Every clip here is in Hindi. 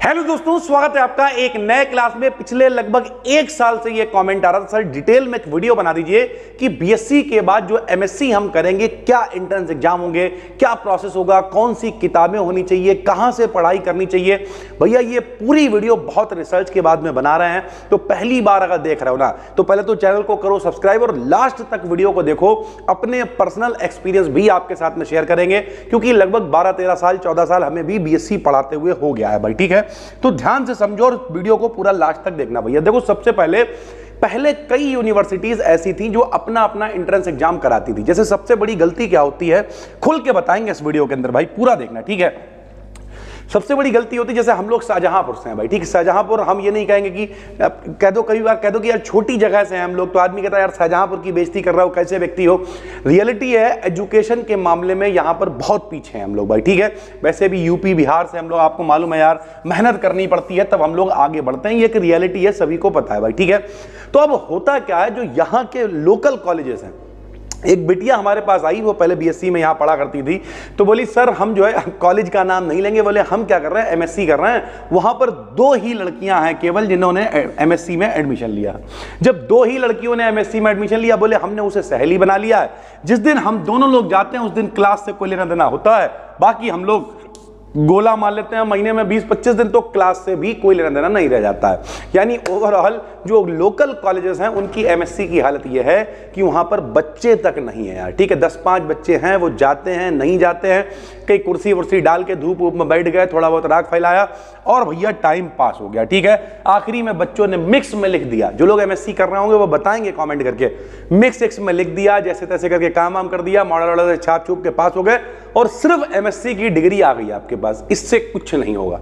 हेलो दोस्तों, स्वागत है आपका एक नए क्लास में। पिछले लगभग एक साल से ये कमेंट आ रहा था, सर डिटेल में एक वीडियो बना दीजिए कि बीएससी के बाद जो एमएससी हम करेंगे, क्या एंट्रेंस एग्जाम होंगे, क्या प्रोसेस होगा, कौन सी किताबें होनी चाहिए, कहां से पढ़ाई करनी चाहिए। भैया ये पूरी वीडियो बहुत रिसर्च के बाद में बना रहे हैं, तो पहली बार अगर देख रहे हो ना तो पहले तो चैनल को करो सब्सक्राइब और लास्ट तक वीडियो को देखो। अपने पर्सनल एक्सपीरियंस भी आपके साथ में शेयर करेंगे, क्योंकि लगभग 12-13 साल 14 साल हमें भी बीएससी पढ़ाते हुए हो गया है भाई, ठीक है। तो ध्यान से समझो और वीडियो को पूरा लास्ट तक देखना भैया। देखो, सबसे पहले कई यूनिवर्सिटीज ऐसी थी जो अपना अपना एंट्रेंस एग्जाम कराती थी। जैसे सबसे बड़ी गलती क्या होती है, खुल के बताएंगे इस वीडियो के अंदर भाई, पूरा देखना, ठीक है। सबसे बड़ी गलती होती है, जैसे हम लोग शाहजहांपुर से हैं भाई, ठीक है। शाहजहांपुर हम ये नहीं कहेंगे कि कह दो, कई बार कह दो कि यार छोटी जगह से हैं हम लोग, तो आदमी कहता है यार शाहजहांपुर की बेइज्जती कर रहा हो, कैसे व्यक्ति हो। रियलिटी है, एजुकेशन के मामले में यहाँ पर बहुत पीछे हैं हम लोग भाई, ठीक है। वैसे भी यूपी बिहार से हम लोग, आपको मालूम है यार, मेहनत करनी पड़ती है तब हम लोग आगे बढ़ते हैं, ये एक रियलिटी है, सभी को पता है भाई, ठीक है। तो अब होता क्या है, जो यहाँ के लोकल कॉलेजेस हैं, एक बिटिया हमारे पास आई, वो पहले बीएससी में यहाँ पढ़ा करती थी, तो बोली सर हम जो है कॉलेज का नाम नहीं लेंगे, बोले हम क्या कर रहे हैं, एमएससी कर रहे हैं। वहाँ पर 2 ही लड़कियां हैं केवल जिन्होंने एमएससी में एडमिशन लिया। जब 2 ही लड़कियों ने एमएससी में एडमिशन लिया, बोले हमने उसे सहेली बना लिया है, जिस दिन हम दोनों लोग जाते हैं उस दिन क्लास से कोई लेना देना होता है, बाकी हम लोग गोला मार लेते हैं। महीने में 20-25 दिन तो क्लास से भी कोई लेना देना नहीं रह जाता है। यानी ओवरऑल जो लोकल कॉलेजेस हैं उनकी एमएससी की हालत यह है कि वहां पर बच्चे तक नहीं है यार, ठीक है। 10-5 बच्चे हैं, वो जाते हैं नहीं जाते हैं, कई कुर्सी वुर्सी डाल के धूप वूप में बैठ गए, थोड़ा बहुत राख फैलाया और भैया टाइम पास हो गया, ठीक है। आखिरी में बच्चों ने मिक्स में लिख दिया, जो लोग एमएससी कर रहे होंगे वो बताएंगे कमेंट करके, मिक्स में लिख दिया, जैसे तैसे करके काम वाम कर दिया, मॉडल वॉडल से छाप छूप के पास हो गए और सिर्फ एमएससी की डिग्री आ गई आपके पास। इससे कुछ नहीं होगा,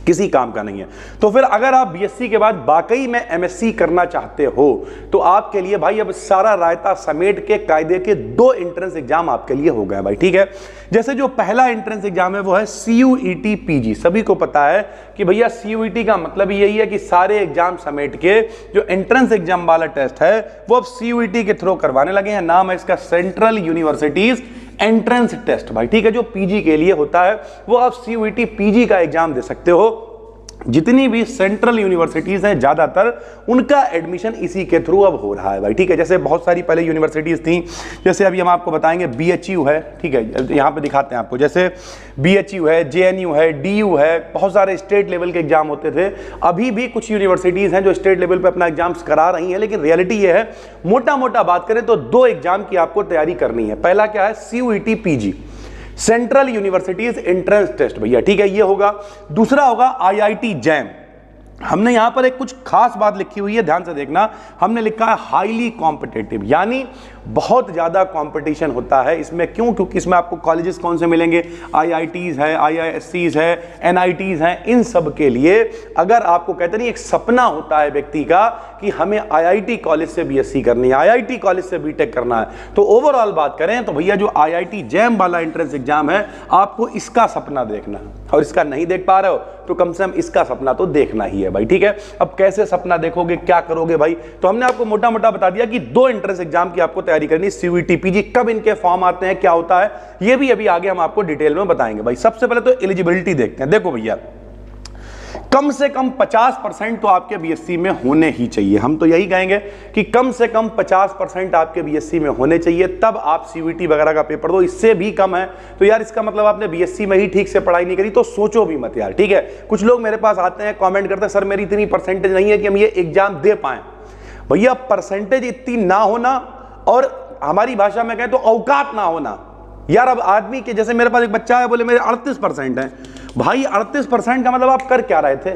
किसी काम का नहीं है। तो फिर अगर आप बीएससी के बाद वाकई में एमएससी करना चाहते हो तो आपके लिए भाई अब सारा रायता समेट के कायदे के 2 एंट्रेंस एग्जाम आपके लिए हो गए भाई, ठीक है। जैसे जो पहला एंट्रेंस एग्जाम है वो है सीयूईटी पीजी। सभी को पता है कि भैया सीयूईटी का मतलब यही है कि सारे एग्जाम समेट के जो एंट्रेंस एग्जाम वाला टेस्ट है वो अब सीयूईटी के थ्रू करवाने लगे हैं। नाम है इसका सेंट्रल यूनिवर्सिटीज एंट्रेंस टेस्ट भाई, ठीक है। जो पीजी के लिए होता है वो आप सीयूईटी पीजी का एग्जाम दे सकते हो। जितनी भी सेंट्रल यूनिवर्सिटीज हैं ज्यादातर उनका एडमिशन इसी के थ्रू अब हो रहा है भाई, ठीक है। जैसे बहुत सारी पहले यूनिवर्सिटीज थी, जैसे अभी हम आपको बताएंगे बीएचयू है, ठीक है, यहाँ पे दिखाते हैं आपको, जैसे बीएचयू है, जेएनयू है, डीयू है, बहुत सारे स्टेट लेवल के एग्जाम होते थे। अभी भी कुछ यूनिवर्सिटीज हैं जो स्टेट लेवल पे अपना एग्जाम्स करा रही हैं, लेकिन रियलिटी ये है, मोटा मोटा बात करें तो 2 एग्जाम की आपको तैयारी करनी है। पहला क्या है, CUET PG, central universities entrance test भैया, ठीक है, ये होगा। दूसरा होगा आईआईटी जैम। हमने यहां पर एक कुछ खास बात लिखी हुई है, ध्यान से देखना। हमने लिखा है हाईली कॉम्पिटिटिव, यानी बहुत ज्यादा कंपटीशन होता है इसमें। क्यों? क्योंकि इसमें आपको कॉलेजेस कौन से मिलेंगे, आईआईटीज है, आईआईएससीज है, एनआईटीज हैं। इन सब के लिए अगर आपको कहते नहीं, एक सपना होता है व्यक्ति का कि हमें आईआईटी कॉलेज से बीएससी करनी है, आईआईटी कॉलेज से बीटेक करना है, तो ओवरऑल बात करें तो भैया जो आईआईटी जैम वाला एंट्रेंस एग्जाम है, आपको इसका सपना देखना है। और इसका नहीं देख पा रहे हो तो कम से कम इसका सपना तो देखना ही है भाई, ठीक है। अब कैसे सपना देखोगे, क्या करोगे भाई, तो हमने आपको मोटा मोटा बता दिया कि 2 एंट्रेंस एग्जाम की आपको तैयारी करनी, सीयूईटी पीजी। कब इनके फॉर्म आते हैं, क्या होता है, ये भी अभी आगे हम आपको डिटेल में बताएंगे भाई। सबसे पहले तो एलिजिबिलिटी देखते हैं। देखो भैया, कम से कम 50% तो आपके बीएससी में होने ही चाहिए। हम तो यही कहेंगे कि कम से कम 50% आपके बीएससी में होने चाहिए, तब आप सीयूईटी वगैरह का पेपर दो। इससे भी कम है तो यार इसका मतलब आपने बीएससी में ही ठीक से पढ़ाई नहीं करी, तो सोचो भी मत यार, ठीक है। कुछ लोग मेरे पास आते हैं, कमेंट करते हैं, सर मेरी इतनी परसेंटेज नहीं है कि हम ये एग्जाम दे पाए। भैया परसेंटेज इतनी ना होना और हमारी भाषा में कहें तो औकात ना होना यार। अब आदमी के, जैसे मेरे पास एक बच्चा है, बोले मेरे 38% है। भाई 38% का मतलब आप कर क्या रहे थे?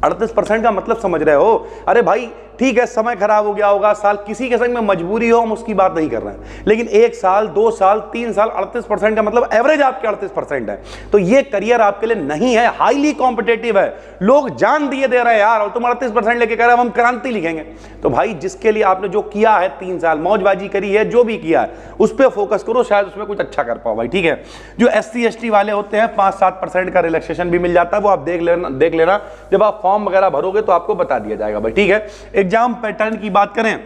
38% का मतलब समझ रहे हो? अरे भाई ठीक है, समय खराब हो गया होगा, साल किसी के संग में मजबूरी हो, हम उसकी बात नहीं कर रहे हैं, लेकिन 1 साल 2 साल 3 साल 38% का मतलब एवरेज आपके 38% है, तो ये करियर आपके लिए नहीं है। हाईली कॉम्पिटेटिव है, लोग जान दिए दे रहे हैं यार, और तुम 38% लेके कह रहे हो हम क्रांति लिखेंगे। तो भाई जिसके लिए आपने जो किया है, 3 साल मौजबाजी करी है, जो भी किया है उस पर फोकस करो, शायद उसमें कुछ अच्छा कर पाओ भाई, ठीक है। जो SC ST वाले होते हैं 5-7% का रिलैक्सेशन भी मिल जाता है, वो आप देख लेना जब आप फॉर्म वगैरह भरोगे तो आपको बता दिया जाएगा भाई, ठीक है। एग्जाम पैटर्न की बात करें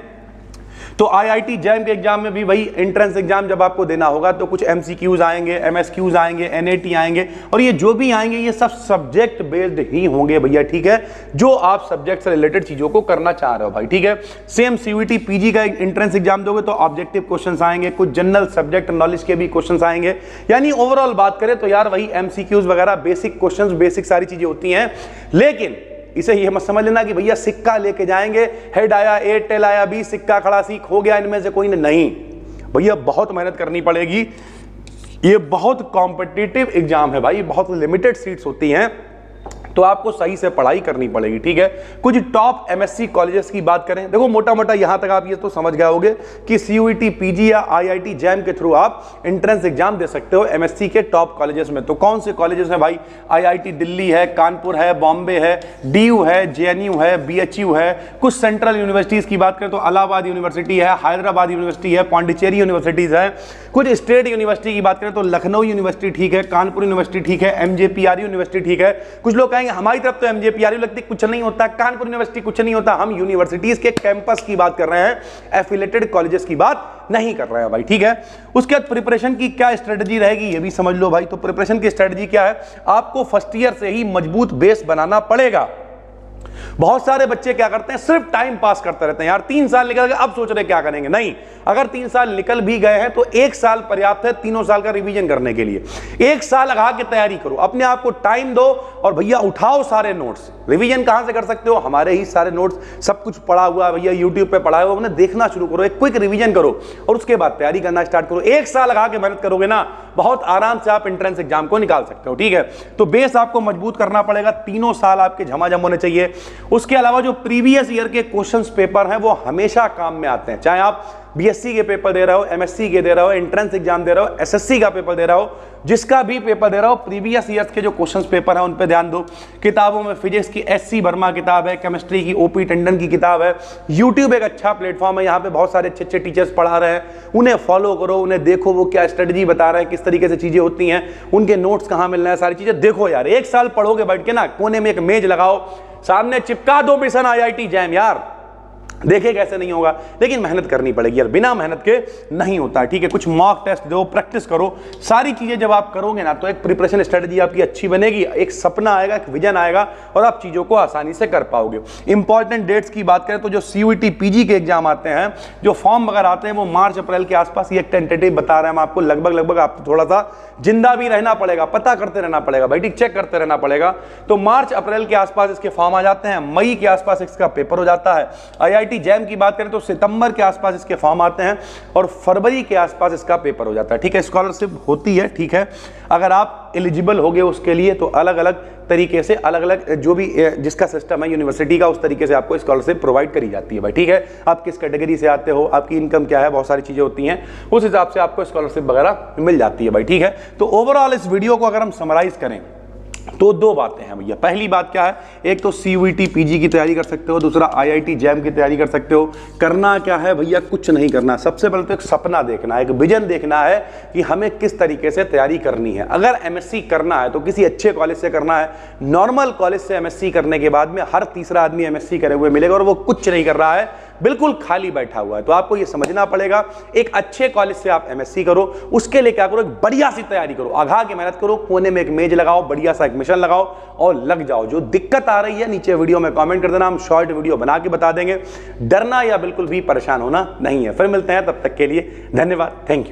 तो आईआईटी जैम के एग्जाम में भी वही एंट्रेंस एग्जाम जब आपको देना होगा तो कुछ एमसीक्यूज आएंगे, एमएसक्यूज आएंगे, एनएटी आएंगे, और ये जो भी आएंगे ये सब सब्जेक्ट बेस्ड ही होंगे भैया, ठीक है, जो आप सब्जेक्ट से रिलेटेड चीजों को करना चाह रहे हो भाई, ठीक है। सेम सीयूईटी पीजी का एंट्रेंस एग्जाम दोगे तो ऑब्जेक्टिव क्वेश्चंस आएंगे, कुछ जनरल सब्जेक्ट नॉलेज के भी क्वेश्चंस आएंगे, यानी ओवरऑल बात करें तो यार वही एमसीक्यूज वगैरह, बेसिक क्वेश्चंस, बेसिक सारी चीजें होती हैं। लेकिन इसे ये मत समझ लेना कि भैया सिक्का लेके जाएंगे, हेड आया ए, टेल आया बी, सिक्का खड़ा सीख हो गया इनमें से कोई नहीं भैया, बहुत मेहनत करनी पड़ेगी। ये बहुत कॉम्पिटिटिव एग्जाम है भाई, बहुत लिमिटेड सीट्स होती हैं, तो आपको सही से पढ़ाई करनी पड़ेगी, ठीक है। कुछ टॉप एमएससी कॉलेजेस की बात करें, देखो मोटा मोटा यहां तक आप ये तो समझ गए होगे कि सीयूईटी पीजी या आईआईटी जैम के थ्रू आप एंट्रेंस एग्जाम दे सकते हो एमएससी के टॉप कॉलेजेस में। तो कौन से कॉलेजेस हैं भाई? आईआईटी दिल्ली है, कानपुर है, बॉम्बे है, डीयू है, जेएनयू है, बीएचयू है। कुछ सेंट्रल यूनिवर्सिटीज की बात करें तो इलाहाबाद यूनिवर्सिटी है, हैदराबाद यूनिवर्सिटी है, पांडिचेरी यूनिवर्सिटीज है। कुछ स्टेट यूनिवर्सिटी की बात करें तो लखनऊ यूनिवर्सिटी ठीक है, कानपुर यूनिवर्सिटी ठीक है, एमजेपीआर यूनिवर्सिटी ठीक है। कुछ लोग कहेंगे हमारी तरफ तो एमजेपीआर लगती कुछ नहीं होता, कानपुर यूनिवर्सिटी कुछ नहीं होता। हम यूनिवर्सिटीज के कैंपस की बात कर रहे हैं, एफिलेटेड कॉलेजेस की बात नहीं कर रहे हैं भाई, ठीक है। उसके बाद प्रिपरेशन की क्या स्ट्रेटजी रहेगी ये भी समझ लो भाई। तो प्रिपरेशन की स्ट्रेटजी क्या है? आपको फर्स्ट ईयर से ही मजबूत बेस बनाना पड़ेगा। बहुत सारे बच्चे क्या करते हैं, सिर्फ टाइम पास करते रहते हैं, यार 3 साल निकल गए अब सोच रहे क्या करेंगे। नहीं, अगर 3 साल निकल भी गए हैं तो 1 साल पर्याप्त है तीनों साल का रिवीजन करने के लिए। 1 साल लगा के तैयारी करो, अपने आप को टाइम दो और भैया उठाओ सारे नोट्स। रिवीजन कहां से कर सकते हो? हमारे ही सारे नोट्स, सब कुछ पढ़ा हुआ है भैया, यूट्यूब पे पढ़ा हुआ, उन्हें देखना शुरू करो, एक क्विक रिवीजन करो और उसके बाद तैयारी करना स्टार्ट करो। 1 साल लगा के मेहनत करोगे ना, बहुत आराम से आप एंट्रेंस एग्जाम को निकाल सकते हो, ठीक है। तो बेस आपको मजबूत करना पड़ेगा, तीनों साल आपके झमाझम होने चाहिए। उसके अलावा जो प्रीवियस ईयर के क्वेश्चंस पेपर हैं वो हमेशा काम में आते हैं, चाहे आप बीएससी के पेपर दे रहे हो, एमएससी के दे रहे हो, एंट्रेंस एग्जाम दे रहे हो, एसएससी का पेपर दे रहे हो, जिसका भी पेपर दे रहे हो, प्रीवियस ईयर्स के जो क्वेश्चंस पेपर है उन पे ध्यान दो। किताबों में फिजिक्स की एससी वर्मा किताब है, केमिस्ट्री की ओपी टंडन की किताब है। यूट्यूब एक अच्छा प्लेटफॉर्म है, यहाँ पे बहुत सारे अच्छे अच्छे टीचर्स पढ़ा रहे हैं, उन्हें फॉलो करो, उन्हें देखो वो क्या स्ट्रेटजी बता रहे हैं, किस तरीके से चीजें होती हैं, उनके नोट्स कहाँ मिल रहे हैं, सारी चीजें देखो यार। 1 साल पढ़ोगे बैठ के ना, कोने में एक मेज लगाओ, सामने चिपका दो मिशन आईआईटी जैम, यार देखे कैसे नहीं होगा। लेकिन मेहनत करनी पड़ेगी यार, बिना मेहनत के नहीं होता है, ठीक है। कुछ मॉक टेस्ट दो, प्रैक्टिस करो, सारी चीजें जब आप करोगे ना तो एक प्रिपरेशन स्ट्रेटजी आपकी अच्छी बनेगी, एक सपना आएगा, एक विजन आएगा और आप चीजों को आसानी से कर पाओगे। इंपॉर्टेंट डेट्स की बात करें तो जो सीयूईटी पीजी के एग्जाम आते हैं, जो फॉर्म वगैरह आते हैं वो मार्च अप्रैल के आसपास, ये एक टेंटेटिव बता रहे हैं हम आपको, लगभग आपको थोड़ा सा जिंदा भी रहना पड़ेगा, पता करते रहना पड़ेगा भाई, ठीक, चेक करते रहना पड़ेगा। तो मार्च अप्रैल के आसपास इसके फॉर्म आ जाते हैं, मई के आसपास इसका पेपर हो जाता है। आईआईटी जैम की बात करें तो सितंबर के आसपास इसके फॉर्म आते हैं और फरवरी के आसपास इसका पेपर हो जाता है, ठीक है। स्कॉलरशिप होती है, ठीक है, अगर आप एलिजिबल होगे उसके लिए तो अलग अलग तरीके से, अलग अलग जो भी जिसका सिस्टम है यूनिवर्सिटी का, उस तरीके से आपको स्कॉलरशिप प्रोवाइड करी जाती है भाई, ठीक है। आप किस कैटेगरी से आते हो, आपकी इनकम क्या है, बहुत सारी चीजें होती हैं, उस हिसाब से आपको स्कॉलरशिप वगैरह मिल जाती है भाई, ठीक है। तो ओवरऑल इस वीडियो को अगर हम समराइज करें तो 2 बातें हैं भैया। पहली बात क्या है, एक तो सीयूईटी पीजी की तैयारी कर सकते हो, दूसरा आईआईटी जैम की तैयारी कर सकते हो। करना क्या है भैया, कुछ नहीं करना, सबसे पहले तो एक सपना देखना है, एक विजन देखना है कि हमें किस तरीके से तैयारी करनी है। अगर एमएससी करना है तो किसी अच्छे कॉलेज से करना है। नॉर्मल कॉलेज से एमएससी करने के बाद में हर तीसरा आदमी एमएससी करे हुए मिलेगा और वो कुछ नहीं कर रहा है, बिल्कुल खाली बैठा हुआ है। तो आपको ये समझना पड़ेगा, एक अच्छे कॉलेज से आप एमएससी करो, उसके लिए क्या करो, एक बढ़िया सी तैयारी करो, आगा के मेहनत करो, कोने में एक मेज लगाओ, बढ़िया सा एक मिशन लगाओ और लग जाओ। जो दिक्कत आ रही है नीचे वीडियो में कमेंट कर देना, हम शॉर्ट वीडियो बना के बता देंगे। डरना या बिल्कुल भी परेशान होना नहीं है। फिर मिलते हैं, तब तक के लिए धन्यवाद, थैंक यू।